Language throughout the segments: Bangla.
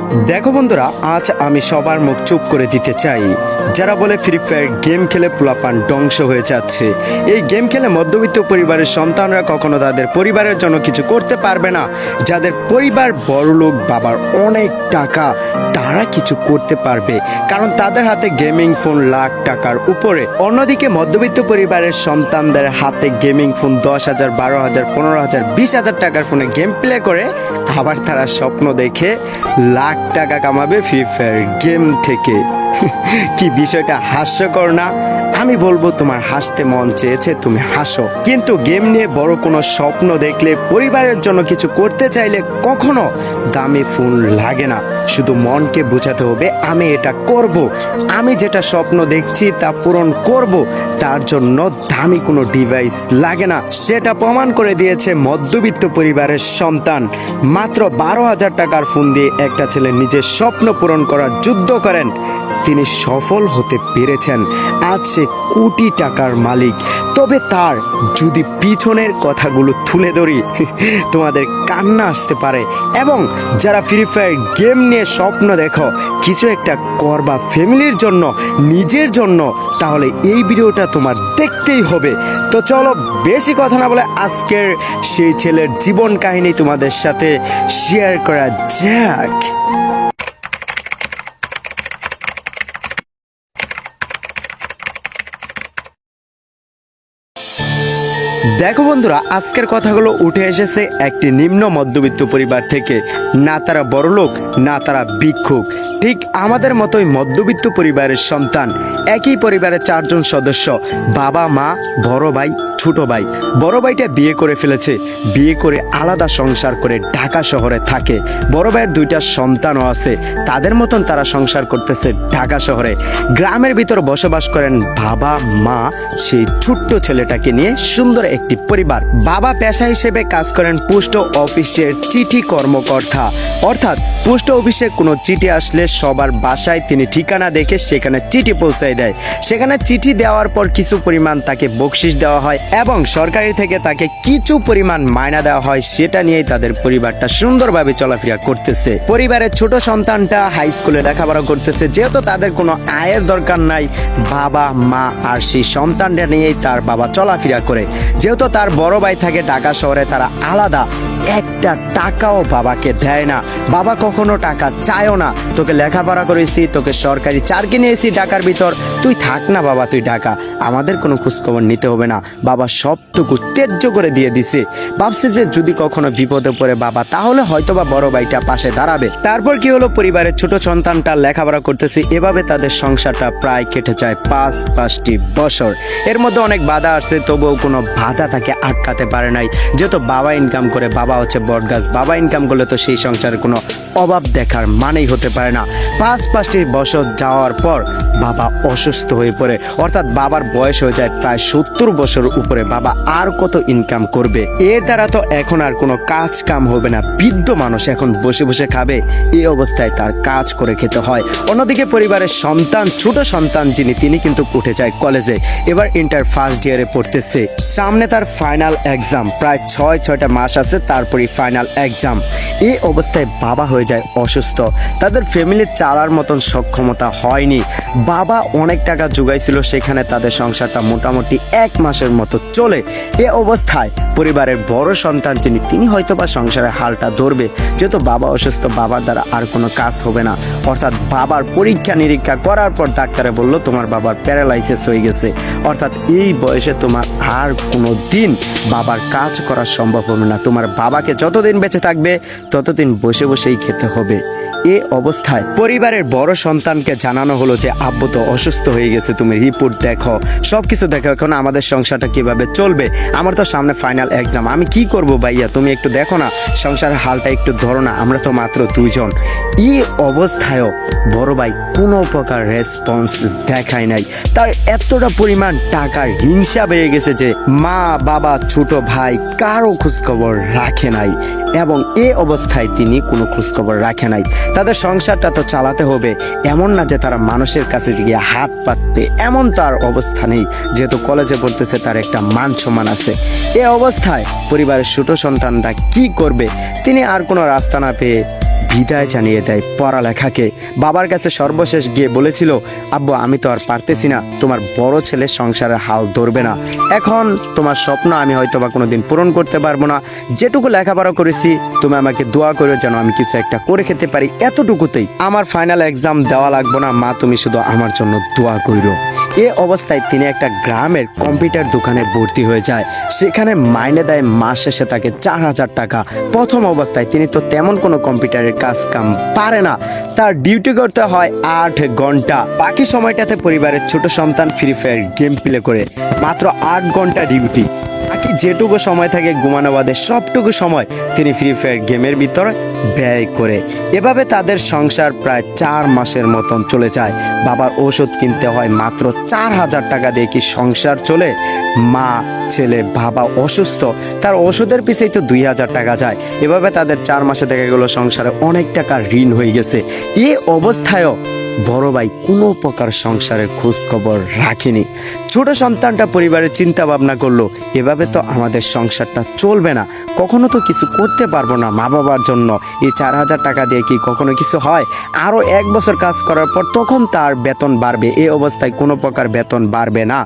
দেখো বন্ধুরা, আজ আমি সবার মুখ চুপ করে দিতে চাই যারা বলে ফ্রি ফায়ার গেম খেলে পোলাপান ধ্বংস হয়ে যাচ্ছে। এই গেম খেলে মধ্যবিত্ত পরিবারের সন্তানরা কখনো তাদের পরিবারের জন্য কিছু করতে পারবে না। যাদের পরিবার বড়লোক, বাবার অনেক টাকা, তারা কিছু করতে পারবে, কারণ তাদের হাতে গেমিং ফোন লাখ টাকার উপরে। অন্যদিকে মধ্যবিত্ত পরিবারের সন্তানদের হাতে গেমিং ফোন 10,000, 12,000, 15,000, 20,000 টাকার ফোনে গেম প্লে করে, আবার তারা স্বপ্ন দেখে লাখ টাকা কামাবে ফ্রি ফায়ার গেম থেকে। কি বিষয়টা হাস্যকর না? আমি বলবো তোমার হাসতে মন চেয়েছে, তুমি হাসো, কিন্তু গেম নিয়ে বড় কোনো স্বপ্ন দেখলে, পরিবারের জন্য কিছু করতে চাইলে কখনো দামি ফোন লাগে না। শুধু মনকে বোঝাতে হবে আমি এটা করব, আমি যেটা স্বপ্ন দেখছি তা পূরণ করব, তার জন্য দামি কোনো ডিভাইস লাগে না। সেটা প্রমাণ করে দিয়েছে মধ্যবিত্ত পরিবারের সন্তান। মাত্র 12,000 টাকার ফোন দিয়ে একটা ছেলে নিজের স্বপ্ন পূরণ করার যুদ্ধ করেন, তিনি সফল হতে পেরেছেন। আজ সে কোটি টাকার মালিক। তবে তার যদি পিছনের কথাগুলো তুলে ধরি, তোমাদের কান্না আসতে পারে। এবং যারা ফ্রি ফায়ার গেম নিয়ে স্বপ্ন দেখো কিছু একটা করবা ফ্যামিলির জন্য, নিজের জন্য, তাহলে এই ভিডিওটা তোমার দেখতেই হবে। তো চলো বেশি কথা না বলে আজকের সেই ছেলের জীবন কাহিনী তোমাদের সাথে শেয়ার করা যাক। দেখো বন্ধুরা, আজকের কথাগুলো উঠে এসেছে একটি নিম্ন মধ্যবিত্ত পরিবার থেকে। না তারা বড়লোক, না তারা ভিক্ষুক, ঠিক আমাদের মতোই মধ্যবিত্ত পরিবারের সন্তান। একই পরিবারের 4 জন সদস্য, বাবা, মা, বড় ভাই, ছোট ভাই। বড় ভাইটা বিয়ে করে ফেলেছে, বিয়ে করে আলাদা সংসার করে ঢাকা শহরে থাকে। বড় ভাইয়ের 2টা সন্তানও আছে, তাদের মতন তারা সংসার করতেছে ঢাকা শহরে। গ্রামের ভিতর বসবাস করেন বাবা, মা, সেই ছোট্ট ছেলেটাকে নিয়ে সুন্দর একটি পরিবার। বাবা পেশা হিসেবে কাজ করেন পোস্ট অফিসের চিঠি কর্মকর্তা, অর্থাৎ পোস্ট অফিসে কোনো চিঠি আসলে সবার বাসায় তিনি ঠিকানা দেখে সেখানে চিঠি পৌঁছায় দেয়। সেখানে চিঠি দেওয়ার পর কিছু পরিমাণ তাকে বকশিশ দেওয়া হয় এবং সরকারি থেকে তাকে কিছু পরিমাণ মায়না দেওয়া হয়। সেটা নিয়েই তাদের পরিবারটা সুন্দরভাবে চলাফেরা করতেছে। পরিবারের ছোট সন্তানটা হাই স্কুলে লেখাপড়া করতেছে। যেহেতু তাদের কোনো আয়ের দরকার নাই, বাবা, মা আর সেই সন্তানটা নিয়েই তার বাবা চলাফেরা করে। যেহেতু তার বড় ভাই থাকে ঢাকা শহরে, তারা আলাদা, একটা টাকাও বাবাকে দেয় না। বাবা কখনো টাকা চায়ও না, তোকে লেখাপড়া করেছি, তোকে সরকারি চাকরি নিয়েছি ঢাকার ভিতর, তুই থাক না বাবা, তুই ঢাকা, আমাদের কোনো খোঁজখবর নিতে হবে না। বাবা সবটুকু ত্যায্য করে দিয়ে দিছে। ভাবছে যে যদি কখনো বিপদে পড়ে বাবা, তাহলে হয়তোবা বড় ভাইটা পাশে দাঁড়াবে। তারপর কি হলো, পরিবারের ছোট সন্তানটা লেখাপড়া করতেছে। এভাবে তাদের সংসারটা প্রায় কেটে যায় 5টি বছর। এর মধ্যে অনেক বাধা আসছে, তবুও কোনো বাধা তাকে আটকাতে পারে নাই। যেহেতু বাবা ইনকাম করে, বাবা হচ্ছে বটগাছ, বাবা ইনকাম করলে তো সেই সংসারের কোনো অভাব দেখার মানেই হতে পারে না। 5টি বছর যাওয়ার পর বাবা অসুস্থ হয়ে পড়ে, অর্থাৎ বাবার বয়স হয়ে যায় প্রায় 70 বছর উপরে। বাবা আর কত ইনকাম করবে? এর দ্বারা তো এখন আর কোনো কাজ কাম হবে না, বৃদ্ধ মানুষ এখন বসে বসে খাবে। এই অবস্থায় তার কাজ করে খেতে হয়। অন্যদিকে পরিবারের সন্তান, ছোট সন্তান যিনি, তিনি কিন্তু উঠে যায় কলেজে। এবার ইন্টার ফার্স্ট ইয়ারে পড়তেছে। সামনে তার ফাইনাল এক্সাম, প্রায় 6টা মাস আছে, তারপরই ফাইনাল এক্সাম। এই অবস্থায় বাবা হয়ে যায় অসুস্থ। তাদের ফ্যামিলি চালার মতন সক্ষমতা হয়নি। বাবা অনেক টাকা জোগাইছিল, সেখানে তাদের সংসারটা মোটামুটি 1 মাসের মতো চলে। এ অবস্থায় পরিবারের বড় সন্তান যিনি, তিনি হয়তো বা সংসারের হালটা ধরবে। যেহেতু বাবা অসুস্থ, বাবার দ্বারা আর কোনো কাজ হবে না। অর্থাৎ বাবার পরীক্ষা নিরীক্ষা করার পর ডাক্তারে বলল তোমার বাবার প্যারালাইসিস হয়ে গেছে, অর্থাৎ এই বয়সে তোমার আর কোনো দিন বাবার কাজ করা সম্ভব হবে না। তোমার বাবাকে যতদিন বেঁচে থাকবে ততদিন বসে বসেই খেতে হবে। এ অবস্থায় পরিবারের বড় সন্তানকে জানানো হলো যে আব্বু তো অসুস্থ হয়ে গেছে, তুমি রিপোর্ট দেখো, সবকিছু দেখো, এখন আমাদের সংসারটা কিভাবে চলবে? আমার তো সামনে ফাইনাল এক্সাম, আমি কি করব ভাইয়া, তুমি একটু দেখো না, সংসারের হালটা একটু ধরো না, আমরা তো মাত্র 2 জন। এই অবস্থায়ও বড় ভাই কোনো প্রকার রেসপন্স দেখায় নাই। তার এতটা পরিমাণ টাকার হিংসা বেড়ে গেছে যে মা, বাবা, ছোট ভাই কারো খোঁজখবর রাখে নাই। এবং এ অবস্থায় তিনি কোনো খোঁজখবর রাখে নাই। তাদের সংসারটা তো চালাতে হবে, এমন না যে তারা মানুষের কাছে গিয়ে হাত পাতবে, এমন তার অবস্থা নেই। যেহেতু কলেজে পড়তেছে, তার একটা মান সম্মান আছে। এ অবস্থায় পরিবারের ছোট সন্তানরা কি করবে? তিনি আর কোনো রাস্তা না পেয়ে বিদায় জানিয়ে দেয় পড়ালেখাকে। বাবার কাছে সর্বশেষ গিয়ে বলেছিল, আব্বু আমি তো আর পারতেছি না, তোমার বড় ছেলে সংসারের হাল ধরবে না, এখন তোমার স্বপ্ন আমি হয়তো বা কোনোদিন পূরণ করতে পারবো না, যেটুকু লেখাপড়া করেছি তুমি আমাকে দোয়া করো যেন আমি কিছু একটা করে খেতে পারি, এতটুকুতেই আমার ফাইনাল এক্সাম দেওয়া লাগবে না, মা তুমি শুধু আমার জন্য দোয়া করো। এ অবস্থায় তিনি একটা গ্রামের কম্পিউটার দোকানে ভর্তি হয়ে যায়। সেখানে মাইনে দেয় মাস শেষে তাকে 4,000 টাকা। প্রথম অবস্থায় তিনি তো তেমন কোনো কম্পিউটারের কাজ কাম পারে না, তার ডিউটি করতে হয় 8 ঘন্টা। বাকি সময়টাতে পরিবারের ছোট সন্তান ফ্রি ফায়ার গেম প্লে করে। মাত্র 8 ঘন্টা ডিউটি, বাকি যেটুকু সময় থাকে ঘুমানো বাদে সবটুকু সময় তিনি ফ্রি ফায়ার গেমের ভিতরে ব্যয় করে। এভাবে তাদের সংসার প্রায় 4 মাসের মতন চলে যায়। বাবার ওষুধ কিনতে হয় মাত্র 4,000 টাকা দিয়ে কি সংসার চলে? মা ছেলে বাবা অসুস্থ, তার ওষুধের পিছেই তো 2,000 টাকা যায়। এভাবে তাদের 4 মাসে দেখা গেল সংসারে অনেক টাকা ঋণ হয়ে গেছে। এই অবস্থায়ও বড় ভাই কোনো প্রকার সংসারের খোঁজ খবর রাখেনি। ছোট সন্তানটা পরিবারের চিন্তা ভাবনা করলো, এভাবে তো আমাদের সংসারটা চলবে না, কখনো তো কিছু করতে পারবো না মা বাবার জন্য। এই 4,000 টাকা দিয়ে কি কখনো কিছু হয়? আরও 1 বছর কাজ করার পর তখন তার বেতন বাড়বে, এই অবস্থায় কোনো প্রকার বেতন বাড়বে না।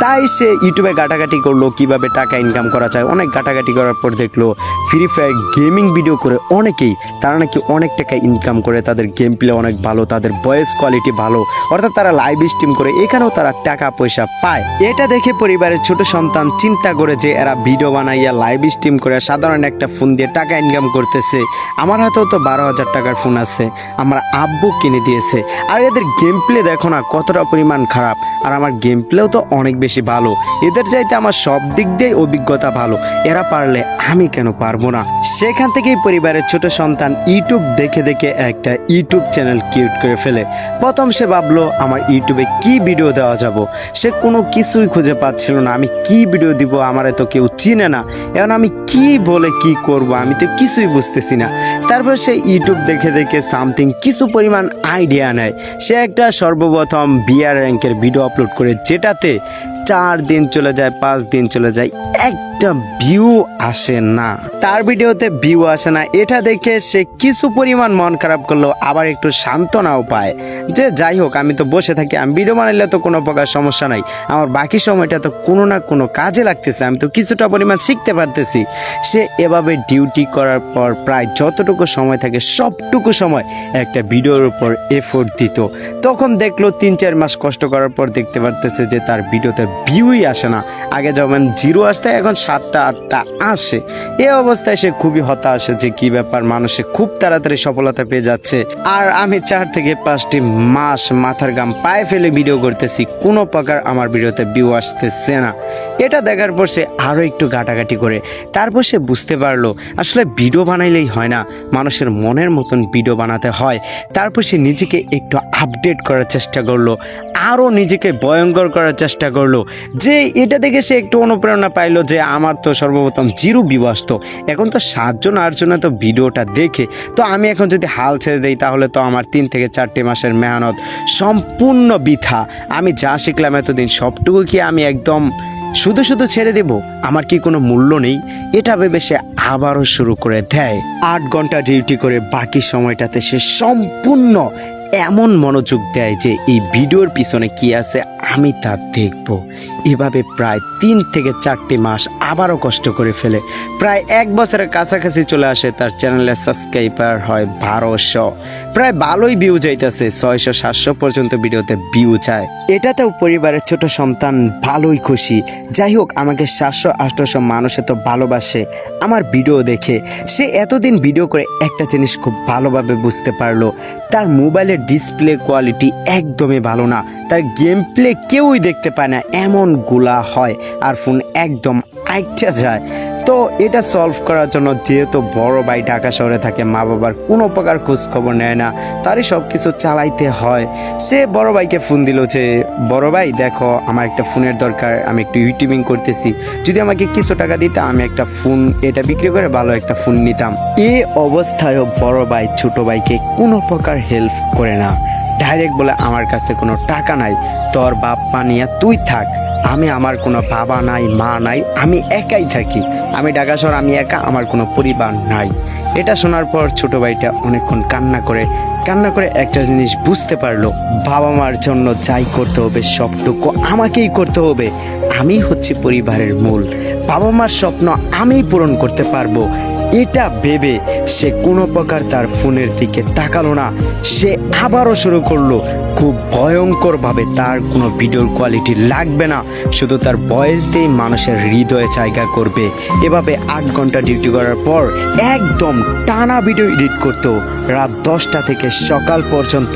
তাই সে ইউটিউবে ঘাটাঘাটি করলো কিভাবে টাকা ইনকাম করা যায়। অনেক ঘাটাঘাটি করার পর দেখলো ফ্রি ফায়ার গেমিং ভিডিও করে অনেকেই তারা নাকি অনেক টাকা ইনকাম করে, তাদের গেম প্লে অনেক ভালো, তাদের ভয়েস কোয়ালিটি ভালো, অর্থাৎ তারা লাইভ স্ট্রিম করে, এখানেও তারা টাকা পয়সা পায়। এটা দেখে পরিবারের ছোট সন্তান চিন্তা করে যে এরা ভিডিও বানাইয়া লাইভ স্ট্রিম করে সাধারণ একটা ফোন দিয়ে টাকা ইনকাম করতেছে, আমার হাতেও তো 12,000 টাকার ফোন আছে, আমার আব্বু কিনে দিয়েছে, আর এদের গেম প্লে দেখো না কতটা পরিমাণ খারাপ, আর আমার গেম প্লেও তো অনেক বেশি ভালো, এদের চাইতে আমার সব দিক দিয়ে অভিজ্ঞতা ভালো, এরা পারলে আমি কেন পারবো না। সেখান থেকেই পরিবারের ছোট সন্তান ইউটিউব দেখে দেখে একটা ইউটিউব চ্যানেল ক্রিয়েট করে ফেলে। প্রথম সে ভাবলো আমার ইউটিউবে কি ভিডিও দেওয়া যাব, সে কোনো কিছুই খুঁজে পাচ্ছিল না, আমি কি ভিডিও দিব, আমারে তো কেউ চিনে না, এখন আমি কি বলে কি করব, আমি তো কিছুই বুঝতেছি না। তারপর সে ইউটিউব দেখে দেখে সামথিং কিছু পরিমাণ আইডিয়া নেয়। সে একটা সর্বপ্রথম বিআর র্যাঙ্কের ভিডিও আপলোড করে, যেটাতে 4 দিন চলে যায়, 5 দিন চলে যায়, একটা ভিউ আসে না, তার ভিডিওতে ভিউ আসে না। এটা দেখে সে কিছু পরিমাণ মন খারাপ করলো, আবার একটু সান্ত্বনাও পায় যে যাই হোক আমি তো বসে থাকি, আমি ভিডিও বানাইলে তো কোনো প্রকার সমস্যা নাই, আমার বাকি সময়টা তো কোনো না কোনো কাজে লাগতেছে, আমি তো কিছুটা পরিমাণ শিখতে পারতেছি। সে এভাবে ডিউটি করার পর প্রায় যতটুকু সময় থাকে সবটুকু সময় একটা ভিডিওর উপর এফোর্ট দিত। তখন দেখলো 3-4 মাস কষ্ট করার পর দেখতে পারতেছে যে তার ভিডিওতে ভিউই আসে না, আগে যেমন 0 আসতে এখন 7টা-8টা আসে। এই অবস্থায় সে খুবই হতাশ যে কি ব্যাপার, মানুষে খুব তাড়াতাড়ি সফলতা পেয়ে যাচ্ছে, আর আমি 4 থেকে 5টি মাস মাথার ঘাম পায়ে ফেলে ভিডিও করতেছি, কোনো প্রকার আমার ভিডিওতে ভিউ আসতেছে না। এটা দেখার পর সে আরও একটু ঘাটাঘাটি করে তারপর সে বুঝতে পারলো আসলে ভিডিও বানাইলেই হয় না, মানুষের মনের মতন ভিডিও বানাতে হয়। তারপর সে নিজেকে একটু আপডেট করার চেষ্টা করলো, আরও নিজেকে ভয়ঙ্কর করার চেষ্টা করলো, যে এটা দেখে সে একটু অনুপ্রেরণা পাইলো যে আমার তো সর্বপ্রথম 0 ভিউ আসতো, এখন তো 7জন-8জন তো ভিডিওটা দেখে, তো আমি এখন যদি হাল ছেড়ে দিই তাহলে তো আমার 3 থেকে 4টি মাসের মেহনত সম্পূর্ণ বৃথা, আমি যা শিখলাম এতদিন সবটুকু কি আমি একদম শুধু শুধু ছেড়ে দেব, আমার কি কোনো মূল্য নেই? এটা ভেবে সে আবারও শুরু করে দেয়। 8 ঘন্টা ডিউটি করে বাকি সময়টাতে সে সম্পূর্ণ এমন মনোযোগ দেয় যে এই ভিডিওর পিছনে কি আছে আমি তা দেখব। এভাবে প্রায় 3 থেকে 4টি মাস আবারও কষ্ট করে ফেলে, প্রায় 1 বছরের কাছাকাছি চলে আসে। তার চ্যানেলের সাবস্ক্রাইবার হয় 1200, প্রায় ভালোই ভিউ যাইতেছে, 600-700 পর্যন্ত ভিডিওতে ভিউ যায়। এটাতেও পরিবারের ছোট সন্তান ভালোই খুশি। যাই হোক, আমাকে 700-800 মানুষে তো ভালোবাসে আমার ভিডিও দেখে। সে এতদিন ভিডিও করে একটা জিনিস খুব ভালোভাবে বুঝতে পারলো, তার মোবাইলের ডিসপ্লে কোয়ালিটি একদমই ভালো না, তার গেম প্লে কেউই দেখতে পায় না, এমন গুলা হয়, আর ফোন একদম আইটা যায়। তো এটা সলভ করার জন্য, যেহেতু বড় ভাই ঢাকা শহরে থাকে, মা বাবার কোনো প্রকার খোঁজ খবর নেয় না, তারই সব কিছু চালাইতে হয়। সে বড় ভাইকে ফোন দিল যে বড় ভাই দেখো আমার একটা ফোনের দরকার, আমি একটু ইউটিউবিং করতেছি, যদি আমাকে কিছু টাকা দিতা আমি একটা ফোন এটা বিক্রি করে ভালো একটা ফোন নিতাম। এই অবস্থায়ও বড় ভাই ছোট ভাইকে কোনো প্রকার হেল্প করে না, ডাইরেক্ট বলে আমার কাছে কোনো টাকা নাই, তোর বাপ মা নিয়ে তুই থাক, আমার কোনো বাবা নাই মা নাই, আমি একাই থাকি, আমি ঢাকা শহর, আমি একা, আমার কোনো পরিবার নাই। এটা শোনার পর ছোট ভাইটা অনেকক্ষণ কান্না করে একটা জিনিস বুঝতে পারলো, বাবা মার জন্য যাই করতে হবে সবটুকু আমাকেই করতে হবে। আমি হচ্ছে পরিবারের মূল, বাবা মার স্বপ্ন আমিই পূরণ করতে পারবো। এটা ভেবে সে কোনো প্রকার তার ফোনের দিকে তাকালো না। সে আবারও শুরু করলো খুব ভয়ঙ্করভাবে। তার কোনো ভিডিওর কোয়ালিটি লাগবে না, শুধু তার ভয়েস দিয়েই মানুষের হৃদয়ে জায়গা করবে। এভাবে 8 ঘন্টা ডিউটি করার পর একদম টানা ভিডিও এডিট করতো রাত 10টা থেকে সকাল পর্যন্ত,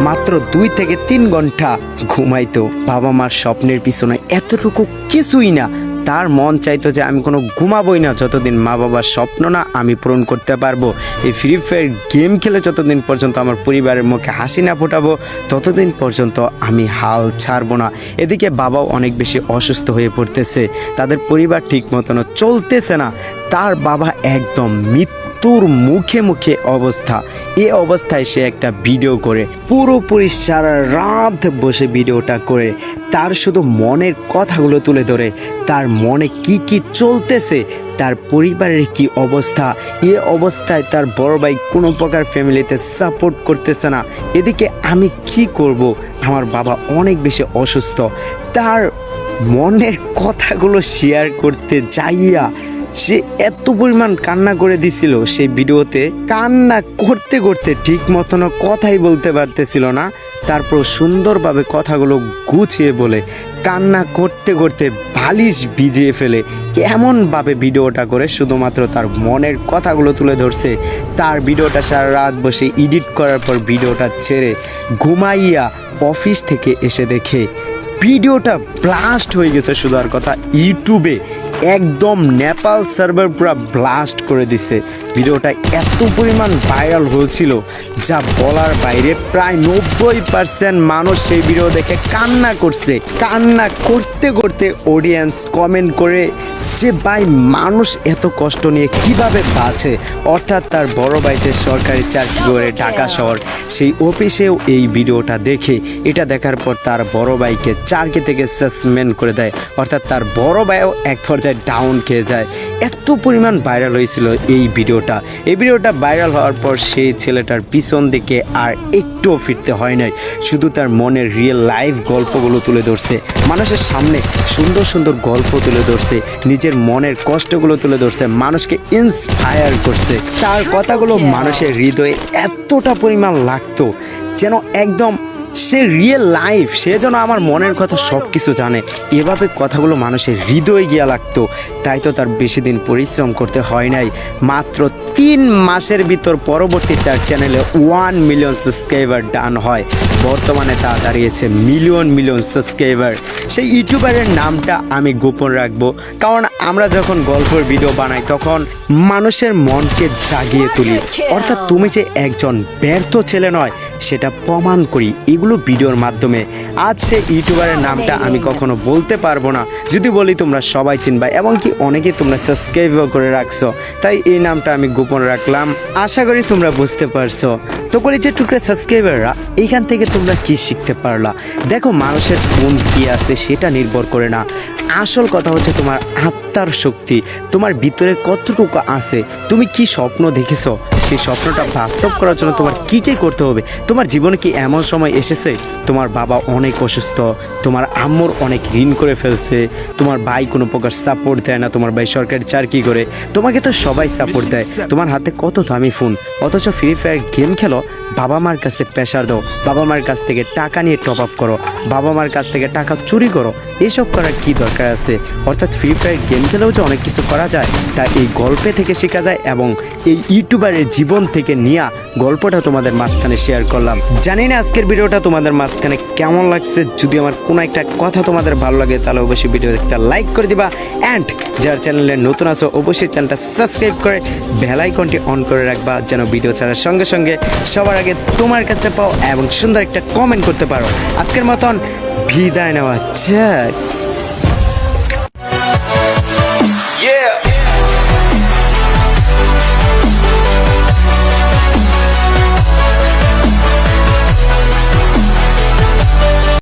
মাত্র 2 থেকে 3 ঘন্টা ঘুমাইতো। বাবা মার স্বপ্নের পিছনে এতটুকু কিছুই না। তার মন চাইতো যে আমি কোনো ঘুমাবোই না যতদিন মা বাবার স্বপ্ন না আমি পূরণ করতে পারবো। এই ফ্রি ফায়ার গেম খেলে যতদিন পর্যন্ত আমার পরিবারের মুখে হাসি না ফোটাবো ততদিন পর্যন্ত আমি হাল ছাড়বো না। এদিকে বাবাও অনেক বেশি অসুস্থ হয়ে পড়তেছে, তাদের পরিবার ঠিক মতনও চলতেছে না। তার বাবা একদম মৃত্যুর মুখে মুখে অবস্থা। এই অবস্থায় সে একটা ভিডিও করে, পুরোপুরি সারা রাত বসে ভিডিওটা করে তার শুধু মনের কথাগুলো তুলে ধরে, তার মনে কি কি চলতেছে, তার পরিবারের কি অবস্থা। এ অবস্থায় তার বড় ভাই কোনো প্রকার ফ্যামিলিতে সাপোর্ট করতেছে না। এদিকে আমি কি করব, আমার বাবা অনেক বেশি অসুস্থ। তার মনের কথাগুলো শেয়ার করতে যাইয়া সে এত পরিমাণ কান্না করে দিছিল। সেই ভিডিওতে কান্না করতে করতে ঠিক মতন কথাই বলতে পারতেছিল না, তারপর সুন্দরভাবে কথাগুলো গুছিয়ে বলে কান্না করতে করতে বালিশ ভিজিয়ে ফেলে এমনভাবে ভিডিওটা করে শুধুমাত্র তার মনের কথাগুলো তুলে ধরছে। তার ভিডিওটা সারা রাত বসে এডিট করার পর ভিডিওটা ছেড়ে ঘুমাইয়া অফিস থেকে এসে দেখে ভিডিওটা ব্লাস্ট হয়ে গেছে। শুধু আর কথা, ইউটিউবে একদম নেপাল সার্ভার পুরো ব্লাস্ট করে দিছে। ভিডিওটা এত পরিমাণ ভাইরাল হয়েছিল যা বলার বাইরে। প্রায় 90% মানুষ সেই ভিডিও দেখে কান্না করছে। কান্না করতে করতে অডিয়েন্স কমেন্ট করে যে ভাই মানুষ এত কষ্ট নিয়ে কিভাবে বাঁচে। অর্থাৎ তার বড় ভাইতে সরকারি চাকরি করে ঢাকা শহর, সেই অফিসেও এই ভিডিওটা দেখে, এটা দেখার পর তার বড় ভাইকে চাকরি থেকে সাসপেন্ড করে দেয়। অর্থাৎ তার বড় ভাইও এক পর্যায়ে ডাউন খেয়ে যায়। এত পরিমাণ ভাইরাল হয়েছিল এই ভিডিওটা। এই ভিডিওটা ভাইরাল হওয়ার পর সেই ছেলেটার পিছন দিকে আর একটুও ফিরতে হয় নাই, শুধু তার মনের রিয়েল লাইফ গল্পগুলো তুলে ধরছে মানুষের সামনে। সুন্দর সুন্দর গল্প তুলে ধরছে, নিজের মনের কষ্টগুলো তুলে ধরছে, মানুষকে ইন্সপায়ার করছে। তার কথাগুলো মানুষের হৃদয়ে এতটা পরিমাণ লাগতো যেন একদম সে রিয়েল লাইফ, সে যেন আমার মনের কথা সব কিছু জানে। এভাবে কথাগুলো মানুষের হৃদয়ে গিয়া লাগতো। তাই তো তার বেশি দিন পরিশ্রম করতে হয় নাই, মাত্র 3 মাসের ভিতর পরবর্তী তার চ্যানেলে 1 মিলিয়ন সাবস্ক্রাইবার ডান হয়। বর্তমানে তা দাঁড়িয়েছে মিলিয়ন সাবস্ক্রাইবার। সেই ইউটিউবারের নামটা আমি গোপন রাখবো, কারণ আমরা যখন গল্পের ভিডিও বানাই তখন মানুষের মনকে জাগিয়ে তুলি। অর্থাৎ তুমি যে একজন ব্যর্থ ছেলে নয় সেটা প্রমাণ করি এগুলো ভিডিওর মাধ্যমে। আজ সে ইউটিউবারের নামটা আমি কখনো বলতে পারবো না, যদি বলি তোমরা সবাই চিনবা এবং কি অনেকে তোমরা সাবস্ক্রাইবও করে রাখছো, তাই এই নামটা আমি গোপন রাখলাম। আশা করি তোমরা বুঝতে পারছো। তো বলি যে টুকরা সাবস্ক্রাইবাররা, এইখান থেকে তোমরা কি শিখতে পারলা? দেখো, মানুষের ফোন কি আছে সেটা নির্ভর করে না, আসল কথা হচ্ছে তোমার আত্মার শক্তি, তোমার ভিতরে কতটুকু আছে, তুমি কি স্বপ্ন দেখেছো, সেই স্বপ্নটা বাস্তব করার জন্য তোমার কী কী করতে হবে। তোমার জীবনে কি এমন সময় এসেছে তোমার বাবা অনেক অসুস্থ, তোমার আম্মুর অনেক ঋণ করে ফেলছে, তোমার ভাই কোনো প্রকার সাপোর্ট দেয় না, তোমার ভাই সরকারি চাকরি করে, তোমাকে তো সবাই সাপোর্ট দেয়, তোমার হাতে কত দামি ফোন, অথচ ফ্রি ফায়ার গেম খেলো, বাবা মার কাছে প্রেশার দাও, বাবা মার কাছ থেকে টাকা নিয়ে টপ আপ করো, বাবা মার কাছ থেকে টাকা চুরি করো, এসব করার কি দরকার আছে? অর্থাৎ ফ্রি ফায়ার গেম খেলেও যে অনেক কিছু করা যায় তা এই গল্পে থেকে শেখা যায়, এবং এই ইউটিউবারের জীবন থেকে নিয়ে গল্পটা তোমাদের মাঝখানে শেয়ার করলাম। জানি না আজকের ভিডিওটা তোমাদের মাঝখানে কেমন লাগছে। যদি আমার কোনো একটা কথা তোমাদের ভালো লাগে তাহলে অবশ্যই ভিডিও একটা লাইক করে দিবা, অ্যান্ড যার চ্যানেলে নতুন আছো অবশ্যই চ্যানেলটা সাবস্ক্রাইব করে বেল আইকনটি অন করে রাখবা, যেন ভিডিও ছাড়ার সঙ্গে সঙ্গে সবার আগে তোমার কাছে পাও এবং সুন্দর একটা কমেন্ট করতে পারো। আজকের মতন বিদায় নেওয়া যাক।